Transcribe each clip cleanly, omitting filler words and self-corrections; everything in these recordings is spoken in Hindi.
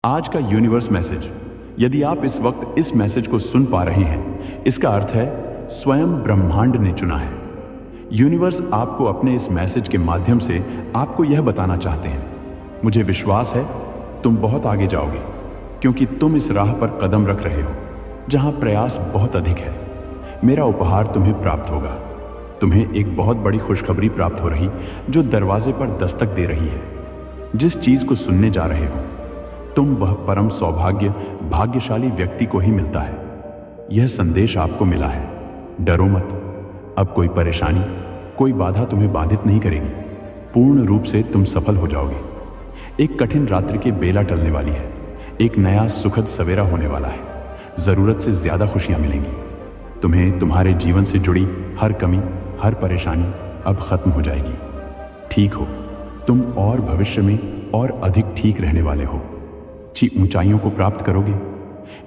आज का यूनिवर्स मैसेज, यदि आप इस वक्त इस मैसेज को सुन पा रहे हैं, इसका अर्थ है स्वयं ब्रह्मांड ने चुना है। यूनिवर्स आपको अपने इस मैसेज के माध्यम से आपको यह बताना चाहते हैं, मुझे विश्वास है तुम बहुत आगे जाओगे, क्योंकि तुम इस राह पर कदम रख रहे हो जहां प्रयास बहुत अधिक है। मेरा उपहार तुम्हें प्राप्त होगा। तुम्हें एक बहुत बड़ी खुशखबरी प्राप्त हो रही जो दरवाजे पर दस्तक दे रही है। जिस चीज को सुनने जा रहे हो तुम, वह परम सौभाग्य भाग्यशाली व्यक्ति को ही मिलता है। यह संदेश आपको मिला है, डरो मत। अब कोई परेशानी, कोई बाधा तुम्हें बाधित नहीं करेगी। पूर्ण रूप से तुम सफल हो जाओगे। एक कठिन रात्रि की बेला टलने वाली है। एक नया सुखद सवेरा होने वाला है। जरूरत से ज्यादा खुशियां मिलेंगी। तुम्हें तुम्हारे जीवन से जुड़ी हर कमी, हर परेशानी अब खत्म हो जाएगी। ठीक हो तुम, और भविष्य में और अधिक ठीक रहने वाले हो। अच्छी ऊंचाइयों को प्राप्त करोगे।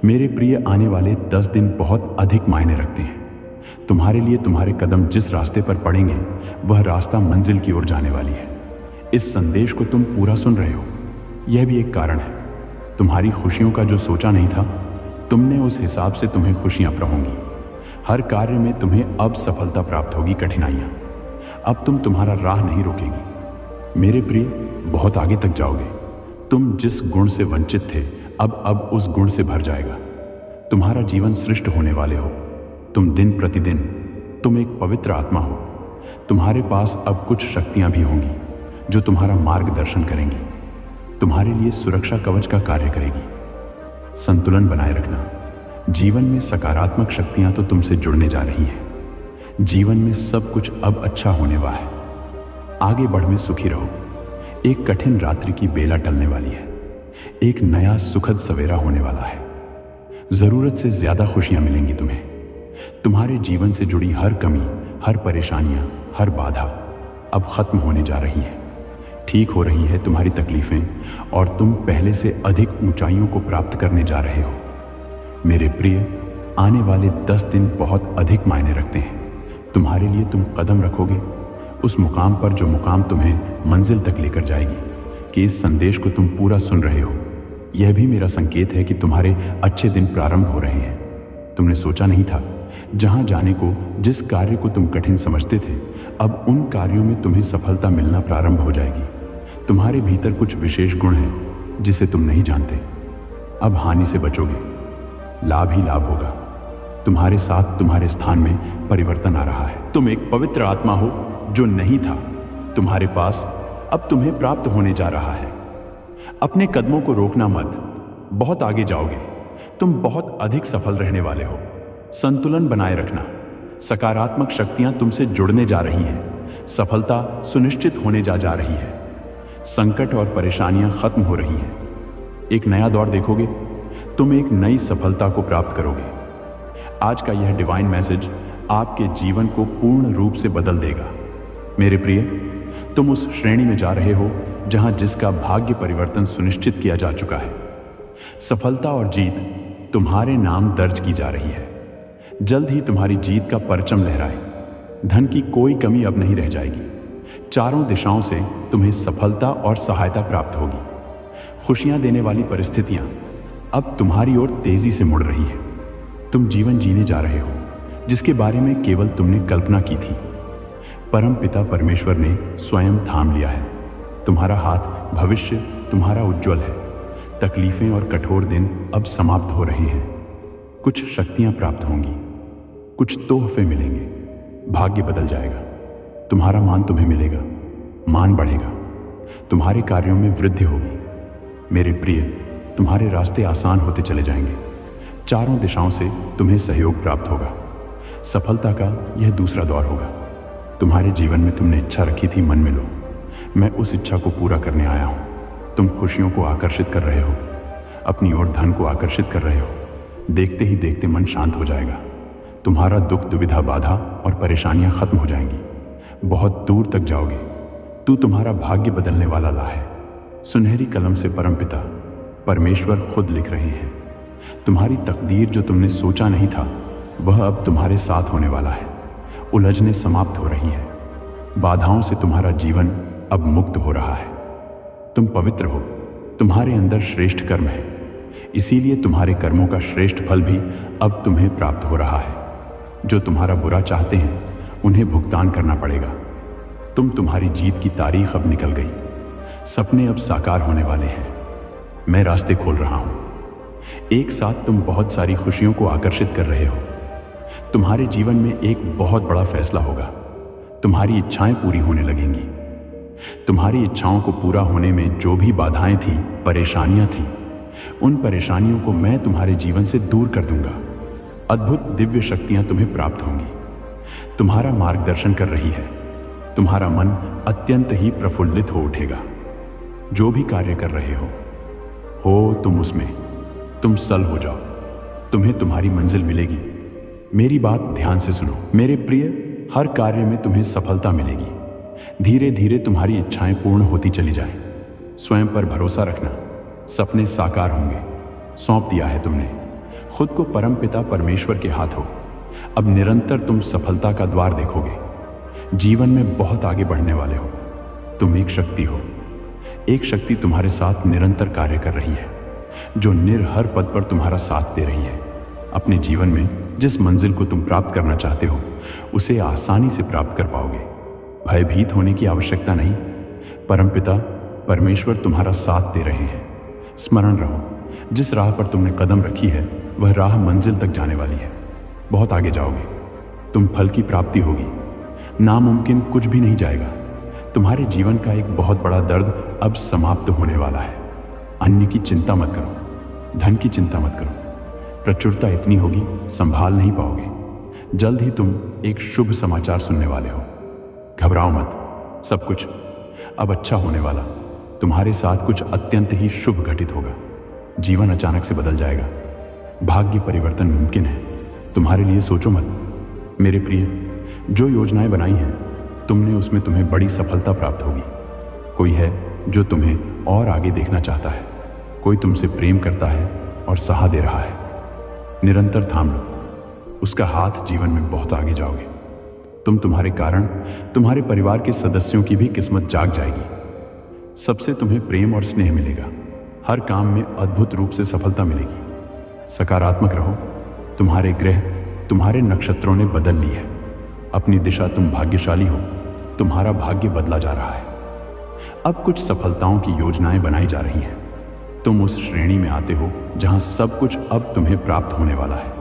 मेरे प्रिय, आने वाले 10 दिन बहुत अधिक मायने रखते हैं। तुम्हारे लिए तुम्हारे कदम जिस रास्ते पर पड़ेंगे वह रास्ता मंजिल की ओर जाने वाली है। इस संदेश को तुम पूरा सुन रहे हो, यह भी एक कारण है। तुम्हारी खुशियों का जो सोचा नहीं था, तुमने उस हिसाब से तुम्हें खुशियां होंगी। हर कार्य में तुम्हें अब सफलता प्राप्त होगी। कठिनाइयां अब तुम्हारा राह नहीं रोकेगी। मेरे प्रिय, बहुत आगे तक जाओगे। तुम जिस गुण से वंचित थे अब उस गुण से भर जाएगा। तुम्हारा जीवन श्रेष्ठ होने वाले हो। तुम दिन प्रतिदिन, तुम एक पवित्र आत्मा हो। तुम्हारे पास अब कुछ शक्तियां भी होंगी जो तुम्हारा मार्गदर्शन करेंगी, तुम्हारे लिए सुरक्षा कवच का कार्य करेगी। संतुलन बनाए रखना। जीवन में सकारात्मक शक्तियां तो तुमसे जुड़ने जा रही हैं। जीवन में सब कुछ अब अच्छा होने वाला है। आगे बढ़ में सुखी रहो। एक कठिन रात्रि की बेला टलने वाली है। एक नया सुखद सवेरा होने वाला है। जरूरत से ज्यादा खुशियां मिलेंगी तुम्हें। तुम्हारे जीवन से जुड़ी हर कमी, हर परेशानियां, हर बाधा अब खत्म होने जा रही है। ठीक हो रही है तुम्हारी तकलीफें, और तुम पहले से अधिक ऊंचाइयों को प्राप्त करने जा रहे हो। मेरे प्रिय, आने वाले 10 दिन बहुत अधिक मायने रखते हैं। तुम्हारे लिए तुम कदम रखोगे उस मुकाम पर जो मुकाम तुम्हें मंजिल तक लेकर जाएगी। कि इस संदेश को तुम पूरा सुन रहे हो, यह भी मेरा संकेत है कि तुम्हारे अच्छे दिन प्रारंभ हो रहे हैं। तुमने सोचा नहीं था, जहां जाने को, जिस कार्य को तुम कठिन समझते थे, अब उन कार्यों में तुम्हें सफलता मिलना प्रारंभ हो जाएगी। तुम्हारे भीतर कुछ विशेष गुण हैं जिसे तुम नहीं जानते। अब हानि से बचोगे, लाभ ही लाभ होगा। तुम्हारे साथ तुम्हारे स्थान में परिवर्तन आ रहा है। तुम एक पवित्र आत्मा हो जो नहीं था तुम्हारे पास, अब तुम्हें प्राप्त होने जा रहा है। अपने कदमों को रोकना मत, बहुत आगे जाओगे। तुम बहुत अधिक सफल रहने वाले हो। संतुलन बनाए रखना। सकारात्मक शक्तियां तुमसे जुड़ने जा रही हैं। सफलता सुनिश्चित होने जा रही है। संकट और परेशानियां खत्म हो रही हैं। एक नया दौर देखोगे। तुम एक नई सफलता को प्राप्त करोगे। आज का यह डिवाइन मैसेज आपके जीवन को पूर्ण रूप से बदल देगा। मेरे प्रिय, तुम उस श्रेणी में जा रहे हो जहां जिसका भाग्य परिवर्तन सुनिश्चित किया जा चुका है। सफलता और जीत तुम्हारे नाम दर्ज की जा रही है। जल्द ही तुम्हारी जीत का परचम लहराए। धन की कोई कमी अब नहीं रह जाएगी। चारों दिशाओं से तुम्हें सफलता और सहायता प्राप्त होगी। खुशियां देने वाली परिस्थितियां अब तुम्हारी ओर तेजी से मुड़ रही है। तुम जीवन जीने जा रहे हो जिसके बारे में केवल तुमने कल्पना की थी। परम पिता परमेश्वर ने स्वयं थाम लिया है। तुम्हारा हाथ, भविष्य तुम्हारा उज्जवल है। तकलीफें और कठोर दिन अब समाप्त हो रहे हैं। कुछ शक्तियां प्राप्त होंगी, कुछ तोहफे मिलेंगे। भाग्य बदल जाएगा। तुम्हारा मान तुम्हें मिलेगा, मान बढ़ेगा। तुम्हारे कार्यों में वृद्धि होगी। मेरे प्रिय, तुम्हारे रास्ते आसान होते चले जाएंगे। चारों दिशाओं से तुम्हें सहयोग प्राप्त होगा। सफलता का यह दूसरा दौर होगा। तुम्हारे जीवन में तुमने इच्छा रखी थी, मन में लो। मैं उस इच्छा को पूरा करने आया हूं। तुम खुशियों को आकर्षित कर रहे हो, अपनी ओर धन को आकर्षित कर रहे हो। देखते ही देखते मन शांत हो जाएगा। तुम्हारा दुख, दुविधा, बाधा और परेशानियां खत्म हो जाएंगी। बहुत दूर तक जाओगे। तू तुम्हारा भाग्य बदलने वाला ला है। सुनहरी कलम से परमपिता परमेश्वर खुद लिख रहे हैं। तुम्हारी तकदीर जो तुमने सोचा नहीं था, वह अब तुम्हारे साथ होने वाला है। उलझने समाप्त हो रही है। बाधाओं से तुम्हारा जीवन अब मुक्त हो रहा है। तुम पवित्र हो, तुम्हारे अंदर श्रेष्ठ कर्म है, इसीलिए तुम्हारे कर्मों का श्रेष्ठ फल भी अब तुम्हें प्राप्त हो रहा है। जो तुम्हारा बुरा चाहते हैं उन्हें भुगतान करना पड़ेगा। तुम्हारी जीत की तारीख अब निकल गई। सपने अब साकार होने वाले हैं। मैं रास्ते खोल रहा हूं। एक साथ तुम बहुत सारी खुशियों को आकर्षित कर रहे हो। तुम्हारे जीवन में एक बहुत बड़ा फैसला होगा। तुम्हारी इच्छाएं पूरी होने लगेंगी। तुम्हारी इच्छाओं को पूरा होने में जो भी बाधाएं थी, परेशानियां थी, उन परेशानियों को मैं तुम्हारे जीवन से दूर कर दूंगा। अद्भुत दिव्य शक्तियां तुम्हें प्राप्त होंगी। तुम्हारा मार्गदर्शन कर रही है। तुम्हारा मन अत्यंत ही प्रफुल्लित हो उठेगा। जो भी कार्य कर रहे हो तुम उसमें, तुम सल हो जाओ। तुम्हें तुम्हारी मंजिल मिलेगी। मेरी बात ध्यान से सुनो मेरे प्रिय। हर कार्य में तुम्हें सफलता मिलेगी। धीरे धीरे तुम्हारी इच्छाएं पूर्ण होती चली जाएं। स्वयं पर भरोसा रखना, सपने साकार होंगे। सौंप दिया है तुमने खुद को परमपिता परमेश्वर के हाथों। अब निरंतर तुम सफलता का द्वार देखोगे। जीवन में बहुत आगे बढ़ने वाले हो। तुम एक शक्ति हो। एक शक्ति तुम्हारे साथ निरंतर कार्य कर रही है, जो निर्हर पद पर तुम्हारा साथ दे रही है। अपने जीवन में जिस मंजिल को तुम प्राप्त करना चाहते हो उसे आसानी से प्राप्त कर पाओगे। भयभीत होने की आवश्यकता नहीं। परमपिता परमेश्वर तुम्हारा साथ दे रहे हैं। स्मरण रहो, जिस राह पर तुमने कदम रखी है वह राह मंजिल तक जाने वाली है। बहुत आगे जाओगे। तुम फल की प्राप्ति होगी। नामुमकिन कुछ भी नहीं जाएगा। तुम्हारे जीवन का एक बहुत बड़ा दर्द अब समाप्त होने वाला है। अन्य की चिंता मत करो, धन की चिंता मत करो। प्रचुरता इतनी होगी संभाल नहीं पाओगे। जल्द ही तुम एक शुभ समाचार सुनने वाले हो। घबराओ मत, सब कुछ अब अच्छा होने वाला। तुम्हारे साथ कुछ अत्यंत ही शुभ घटित होगा। जीवन अचानक से बदल जाएगा। भाग्य परिवर्तन मुमकिन है। तुम्हारे लिए सोचो मत मेरे प्रिय। जो योजनाएं बनाई हैं तुमने, उसमें तुम्हें बड़ी सफलता प्राप्त होगी। कोई है जो तुम्हें और आगे देखना चाहता है। कोई तुमसे प्रेम करता है और सहारा दे रहा है। निरंतर थाम लो, उसका हाथ। जीवन में बहुत आगे जाओगे। तुम्हारे कारण तुम्हारे परिवार के सदस्यों की भी किस्मत जाग जाएगी। सबसे तुम्हें प्रेम और स्नेह मिलेगा। हर काम में अद्भुत रूप से सफलता मिलेगी। सकारात्मक रहो। तुम्हारे ग्रह, तुम्हारे नक्षत्रों ने बदल ली है अपनी दिशा। तुम भाग्यशाली हो। तुम्हारा भाग्य बदला जा रहा है। अब कुछ सफलताओं की योजनाएं बनाई जा रही हैं। तुम उस श्रेणी में आते हो जहां सब कुछ अब तुम्हें प्राप्त होने वाला है।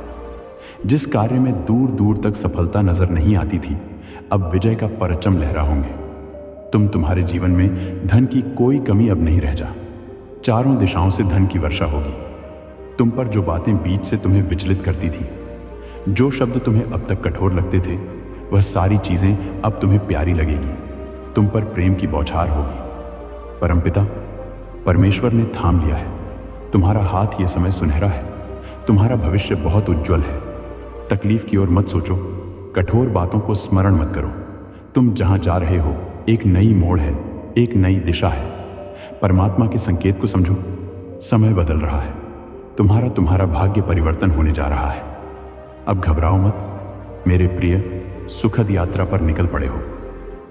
जिस कार्य में दूर दूर तक सफलता नजर नहीं आती थी, अब विजय का परचम लहरा होंगे। तुम्हारे जीवन में धन की कोई कमी अब नहीं रह जा। चारों दिशाओं से धन की वर्षा होगी। तुम पर जो बातें बीच से तुम्हें विचलित करती थी, जो शब्द तुम्हें अब तक कठोर लगते थे, वह सारी चीजें अब तुम्हें प्यारी लगेगी। तुम पर प्रेम की बौछार होगी। परमपिता परमेश्वर ने थाम लिया है। तुम्हारा हाथ ये समय सुनहरा है। तुम्हारा भविष्य बहुत उज्जवल है। तकलीफ की ओर मत सोचो। कठोर बातों को स्मरण मत करो। तुम जहां जा रहे हो एक नई मोड़ है, एक नई दिशा है। परमात्मा के संकेत को समझो। समय बदल रहा है। तुम्हारा भाग्य परिवर्तन होने जा रहा है। अब घबराओ मत मेरे प्रिय। सुखद यात्रा पर निकल पड़े हो।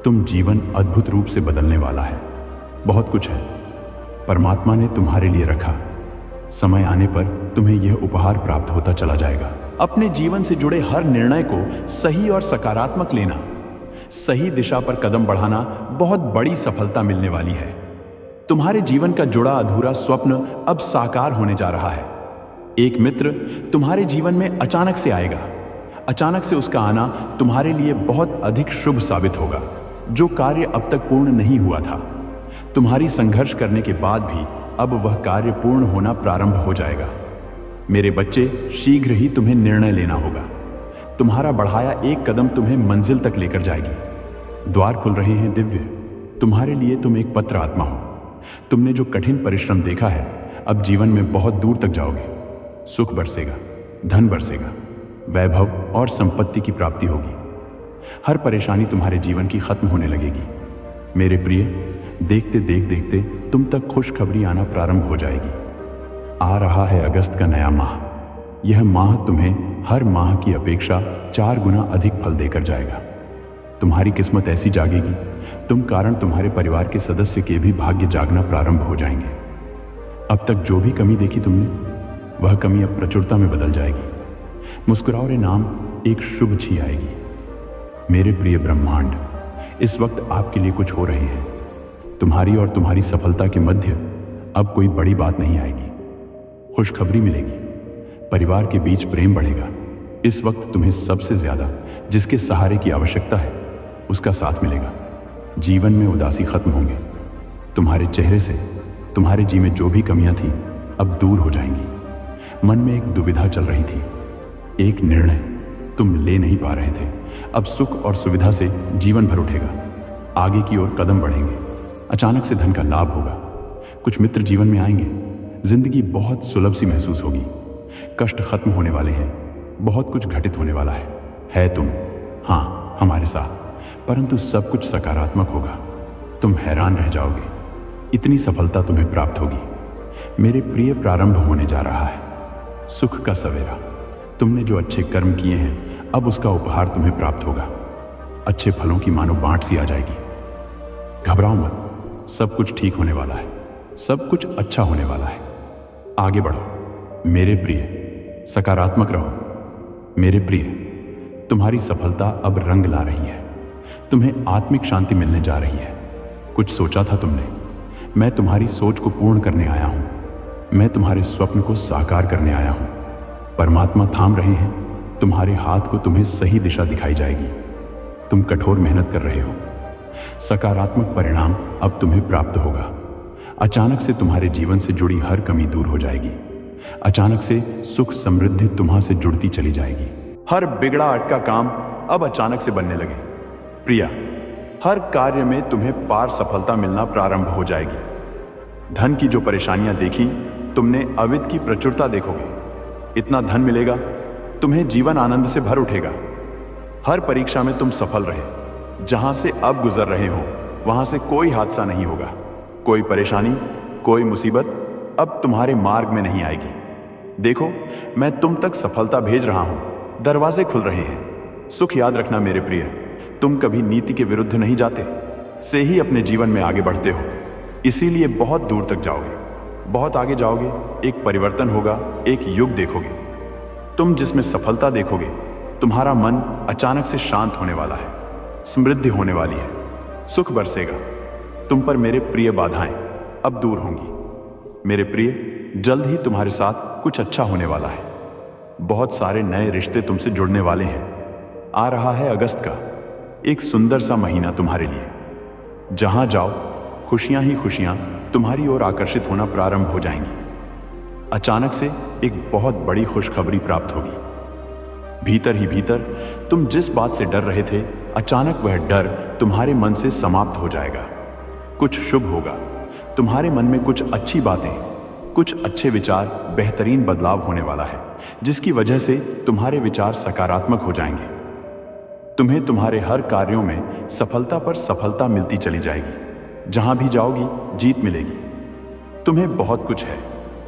जीवन अद्भुत रूप से बदलने वाला है। बहुत कुछ है परमात्मा ने तुम्हारे लिए रखा। समय आने पर तुम्हें यह उपहार प्राप्त होता चला जाएगा। अपने जीवन से जुड़े हर निर्णय को सही और सकारात्मक लेना, सही दिशा पर कदम बढ़ाना बहुत बड़ी सफलता मिलने वाली है। तुम्हारे जीवन का जुड़ा अधूरा स्वप्न अब साकार होने जा रहा है। एक मित्र तुम्हारे जीवन में अचानक से आएगा। अचानक से उसका आना तुम्हारे लिए बहुत अधिक शुभ साबित होगा। जो कार्य अब तक पूर्ण नहीं हुआ था, तुम्हारी संघर्ष करने के बाद भी अब वह कार्य पूर्ण होना प्रारंभ हो जाएगा। मेरे बच्चे, शीघ्र ही तुम्हें निर्णय लेना होगा। तुम्हारा बढ़ाया एक कदम तुम्हें मंजिल तक लेकर जाएगी। द्वार खुल रहे हैं दिव्य तुम्हारे लिए। तुम एक पत्र आत्मा हो। तुमने जो कठिन परिश्रम देखा है, अब जीवन में बहुत दूर तक जाओगे। सुख बरसेगा, धन बरसेगा, वैभव और संपत्ति की प्राप्ति होगी। हर परेशानी तुम्हारे जीवन की खत्म होने लगेगी। मेरे प्रिय, देखते देखते तुम तक खुशखबरी आना प्रारंभ हो जाएगी। आ रहा है अगस्त का नया माह। यह माह तुम्हें हर माह की अपेक्षा 4 गुना अधिक फल देकर जाएगा। तुम्हारी किस्मत ऐसी जागेगी, तुम कारण तुम्हारे परिवार के सदस्य के भी भाग्य जागना प्रारंभ हो जाएंगे। अब तक जो भी कमी देखी तुमने, वह कमी अब प्रचुरता में बदल जाएगी। मुस्कुराओ रे नाम, एक शुभ छी आएगी। मेरे प्रिय ब्रह्मांड, इस वक्त आपके लिए कुछ हो रहे हैं। तुम्हारी और तुम्हारी सफलता के मध्य अब कोई बड़ी बात नहीं आएगी। खुशखबरी मिलेगी, परिवार के बीच प्रेम बढ़ेगा। इस वक्त तुम्हें सबसे ज्यादा जिसके सहारे की आवश्यकता है, उसका साथ मिलेगा। जीवन में उदासी खत्म होंगे। तुम्हारे चेहरे से तुम्हारे जी में जो भी कमियां थीं, अब दूर हो जाएंगी। मन में एक दुविधा चल रही थी, एक निर्णय तुम ले नहीं पा रहे थे, अब सुख और सुविधा से जीवन भर उठेगा। आगे की ओर कदम बढ़ेंगे। अचानक से धन का लाभ होगा। कुछ मित्र जीवन में आएंगे। जिंदगी बहुत सुलभ सी महसूस होगी। कष्ट खत्म होने वाले हैं। बहुत कुछ घटित होने वाला है तुम, हाँ, हमारे साथ। परंतु सब कुछ सकारात्मक होगा। तुम हैरान रह जाओगे, इतनी सफलता तुम्हें प्राप्त होगी। मेरे प्रिय, प्रारंभ होने जा रहा है सुख का सवेरा। तुमने जो अच्छे कर्म किए हैं, अब उसका उपहार तुम्हें प्राप्त होगा। अच्छे फलों की मानो बांट सी आ जाएगी। घबराओ मत, सब कुछ ठीक होने वाला है। सब कुछ अच्छा होने वाला है। आगे बढ़ो मेरे प्रिय, सकारात्मक रहो मेरे प्रिय। तुम्हारी सफलता अब रंग ला रही है। तुम्हें आत्मिक शांति मिलने जा रही है। कुछ सोचा था तुमने, मैं तुम्हारी सोच को पूर्ण करने आया हूं। मैं तुम्हारे स्वप्न को साकार करने आया हूं। परमात्मा थाम रहे हैं तुम्हारे हाथ को। तुम्हें सही दिशा दिखाई जाएगी। तुम कठोर मेहनत कर रहे हो। सकारात्मक परिणाम अब तुम्हें प्राप्त होगा। अचानक से तुम्हारे जीवन से जुड़ी हर कमी दूर हो जाएगी। अचानक से सुख समृद्धि तुम्हां से जुड़ती चली जाएगी। हर बिगड़ा अटका काम अब अचानक से बनने लगे। प्रिया, हर कार्य में तुम्हें पार सफलता मिलना प्रारंभ हो जाएगी। धन की जो परेशानियां देखी तुमने, अविद की प्रचुरता देखोगे। इतना धन मिलेगा, तुम्हें जीवन आनंद से भर उठेगा। हर परीक्षा में तुम सफल रहे। जहां से अब गुजर रहे हो, वहां से कोई हादसा नहीं होगा। कोई परेशानी, कोई मुसीबत अब तुम्हारे मार्ग में नहीं आएगी। देखो, मैं तुम तक सफलता भेज रहा हूं। दरवाजे खुल रहे हैं। सुख याद रखना मेरे प्रिय, तुम कभी नीति के विरुद्ध नहीं जाते, से ही अपने जीवन में आगे बढ़ते हो। इसीलिए बहुत दूर तक जाओगे, बहुत आगे जाओगे। एक परिवर्तन होगा, एक युग देखोगे। तुम जिसमें सफलता देखोगे, तुम्हारा मन अचानक से शांत होने वाला है। समृद्धि होने वाली है। सुख बरसेगा। तुम पर मेरे प्रिय बाधाएं अब दूर होंगी। मेरे प्रिय, जल्द ही तुम्हारे साथ कुछ अच्छा होने वाला है। बहुत सारे नए रिश्ते तुमसे जुड़ने वाले हैं। आ रहा है अगस्त का एक सुंदर सा महीना तुम्हारे लिए। जहां जाओ, खुशियां ही खुशियां तुम्हारी ओर आकर्षित होना प्रारंभ हो जाएंगी। अचानक से एक बहुत बड़ी खुशखबरी प्राप्त होगी। भीतर ही भीतर तुम जिस बात से डर रहे थे, अचानक वह डर तुम्हारे मन से समाप्त हो जाएगा। कुछ शुभ होगा। तुम्हारे मन में कुछ अच्छी बातें, कुछ अच्छे विचार, बेहतरीन बदलाव होने वाला है, जिसकी वजह से तुम्हारे विचार सकारात्मक हो जाएंगे। तुम्हें तुम्हारे हर कार्यों में सफलता पर सफलता मिलती चली जाएगी। जहां भी जाओगी, जीत मिलेगी। तुम्हें बहुत कुछ है।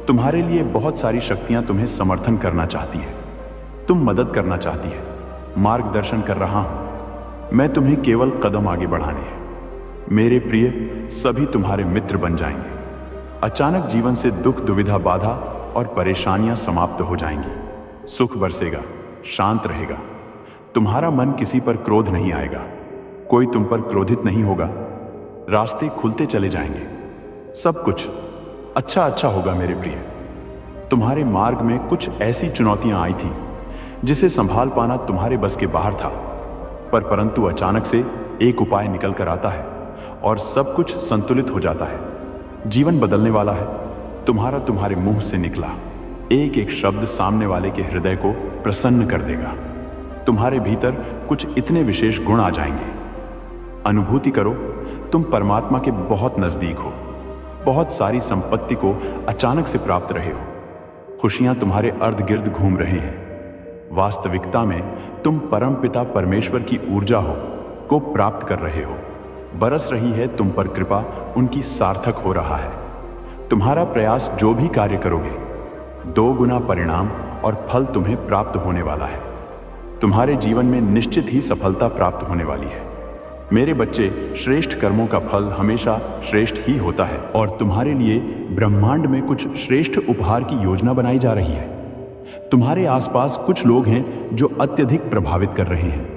तुम्हारे लिए बहुत सारी शक्तियां तुम्हें समर्थन करना चाहती है। तुम मदद करना चाहती है। मार्गदर्शन कर रहा हूं। मैं तुम्हें केवल कदम आगे बढ़ाने हैं। मेरे प्रिय, सभी तुम्हारे मित्र बन जाएंगे। अचानक जीवन से दुख, दुविधा, बाधा और परेशानियां समाप्त हो जाएंगी। सुख बरसेगा, शांत रहेगा। तुम्हारा मन किसी पर क्रोध नहीं आएगा। कोई तुम पर क्रोधित नहीं होगा। रास्ते खुलते चले जाएंगे। सब कुछ अच्छा अच्छा होगा मेरे प्रिय। तुम्हारे मार्ग में कुछ ऐसी चुनौतियां आई थी जिसे संभाल पाना तुम्हारे बस के बाहर था, परंतु अचानक से एक उपाय निकल कर आता है और सब कुछ संतुलित हो जाता है। जीवन बदलने वाला है। तुम्हारे मुंह से निकला एक एक शब्द सामने वाले के हृदय को प्रसन्न कर देगा। तुम्हारे भीतर कुछ इतने विशेष गुण आ जाएंगे। अनुभूति करो, तुम परमात्मा के बहुत नजदीक हो। बहुत सारी संपत्ति को अचानक से प्राप्त रहे हो। खुशियां तुम्हारे अर्ध गिर्द घूम रहे हैं। वास्तविकता में तुम परमपिता परमेश्वर की ऊर्जा को प्राप्त कर रहे हो। बरस रही है तुम पर कृपा, उनकी सार्थक हो रहा है। तुम्हारा प्रयास जो भी कार्य करोगे, 2 गुना परिणाम और फल तुम्हें प्राप्त होने वाला है। तुम्हारे जीवन में निश्चित ही सफलता प्राप्त होने वाली है। मेरे बच्चे, श्रेष्ठ कर्मों का फल हमेशा श्रेष्ठ ही होता है और तुम्हारे लिए ब्रह्मांड में कुछ श्रेष्ठ उपहार की योजना बनाई जा रही है। तुम्हारे आसपास कुछ लोग हैं जो अत्यधिक प्रभावित कर रहे हैं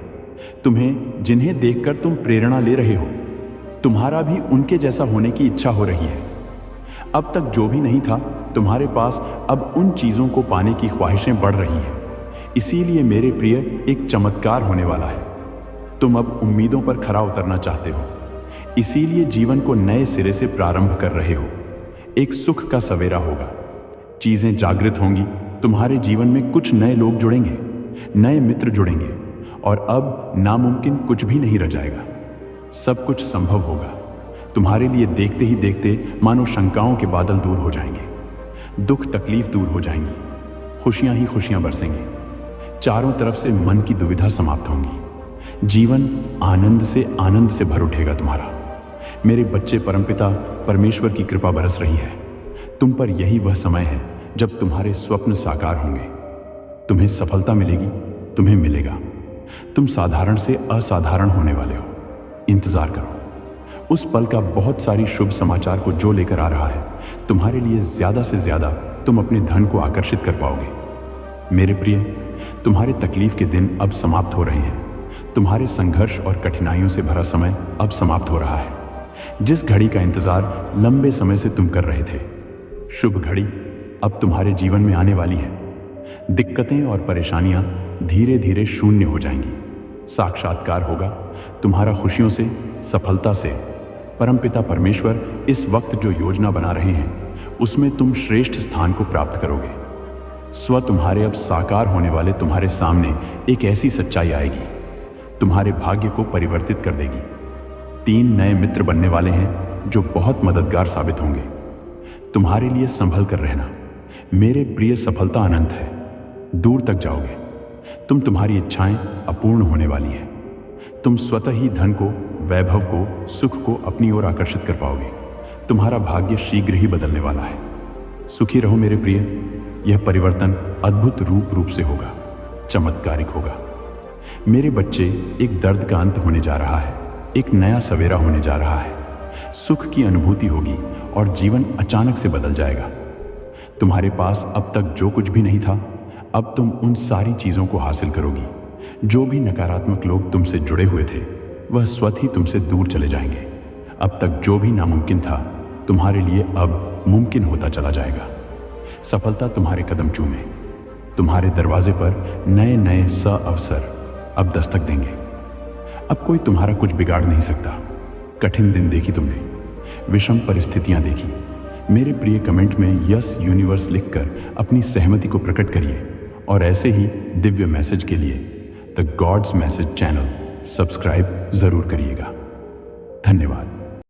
तुम्हें, जिन्हें देखकर तुम प्रेरणा ले रहे हो। तुम्हारा भी उनके जैसा होने की इच्छा हो रही है। अब तक जो भी नहीं था, तुम्हारे पास अब उन चीजों को पाने की ख्वाहिशें बढ़ रही हैं। इसीलिए मेरे प्रिय, एक चमत्कार होने वाला है। तुम अब उम्मीदों पर खरा उतरना चाहते हो, इसीलिए जीवन को नए सिरे से प्रारंभ कर रहे हो। एक सुख का सवेरा होगा, चीजें जागृत होंगी, तुम्हारे जीवन में कुछ नए लोग जुड़ेंगे, नए मित्र जुड़ेंगे और अब नामुमकिन कुछ भी नहीं रह जाएगा। सब कुछ संभव होगा तुम्हारे लिए। देखते ही देखते मानो शंकाओं के बादल दूर हो जाएंगे, दुख तकलीफ दूर हो जाएंगी, खुशियां ही खुशियां बरसेंगी। चारों तरफ से मन की दुविधा समाप्त होंगी, जीवन आनंद से भर उठेगा तुम्हारा। मेरे बच्चे, परमपिता परमेश्वर की कृपा बरस रही है तुम पर। यही वह समय है जब तुम्हारे स्वप्न साकार होंगे। तुम्हें सफलता मिलेगी, तुम्हें मिलेगा। तुम साधारण से असाधारण होने वाले हो। इंतजार करो उस पल का। बहुत सारी शुभ समाचार को जो लेकर आ रहा है तुम्हारे लिए, ज्यादा से ज्यादा तुम अपने धन को आकर्षित कर पाओगे। मेरे प्रिय, तुम्हारे तकलीफ के दिन अब समाप्त हो रहे हैं। तुम्हारे संघर्ष और कठिनाइयों से भरा समय अब समाप्त हो रहा है। जिस घड़ी का इंतजार लंबे समय से तुम कर रहे थे, शुभ घड़ी अब तुम्हारे जीवन में आने वाली है। दिक्कतें और परेशानियां धीरे धीरे शून्य हो जाएंगी। साक्षात्कार होगा तुम्हारा खुशियों से, सफलता से। परमपिता परमेश्वर इस वक्त जो योजना बना रहे हैं, उसमें तुम श्रेष्ठ स्थान को प्राप्त करोगे। स्व तुम्हारे अब साकार होने वाले तुम्हारे सामने एक ऐसी सच्चाई आएगी, तुम्हारे भाग्य को परिवर्तित कर देगी। 3 नए मित्र बनने वाले हैं जो बहुत मददगार साबित होंगे। तुम्हारे लिए संभल कर रहना। मेरे प्रिय, सफलता अनंत है, दूर तक जाओगे। तुम्हारी इच्छाएं अपूर्ण होने वाली हैं। तुम स्वतः ही धन को, वैभव को, सुख को अपनी ओर आकर्षित कर पाओगे। तुम्हारा भाग्य शीघ्र ही बदलने वाला है। सुखी रहो मेरे प्रिय। यह परिवर्तन अद्भुत रूप से होगा, चमत्कारिक होगा। मेरे बच्चे, एक दर्द का अंत होने जा रहा है, एक नया सवेरा होने जा रहा है। सुख की अनुभूति होगी और जीवन अचानक से बदल जाएगा। तुम्हारे पास अब तक जो कुछ भी नहीं था, अब तुम उन सारी चीजों को हासिल करोगी। जो भी नकारात्मक लोग तुमसे जुड़े हुए थे, वह स्वतः ही तुमसे दूर चले जाएंगे। अब तक जो भी नामुमकिन था, तुम्हारे लिए अब मुमकिन होता चला जाएगा। सफलता तुम्हारे कदम चूमे। तुम्हारे दरवाजे पर नए नए अवसर अब दस्तक देंगे। अब कोई तुम्हारा कुछ बिगाड़ नहीं सकता। कठिन दिन देखी तुमने, विषम परिस्थितियां देखी। मेरे प्रिय, कमेंट में यस यूनिवर्स लिखकर अपनी सहमति को प्रकट करिए और ऐसे ही दिव्य मैसेज के लिए the gods message channel subscribe जरूर करिएगा। धन्यवाद।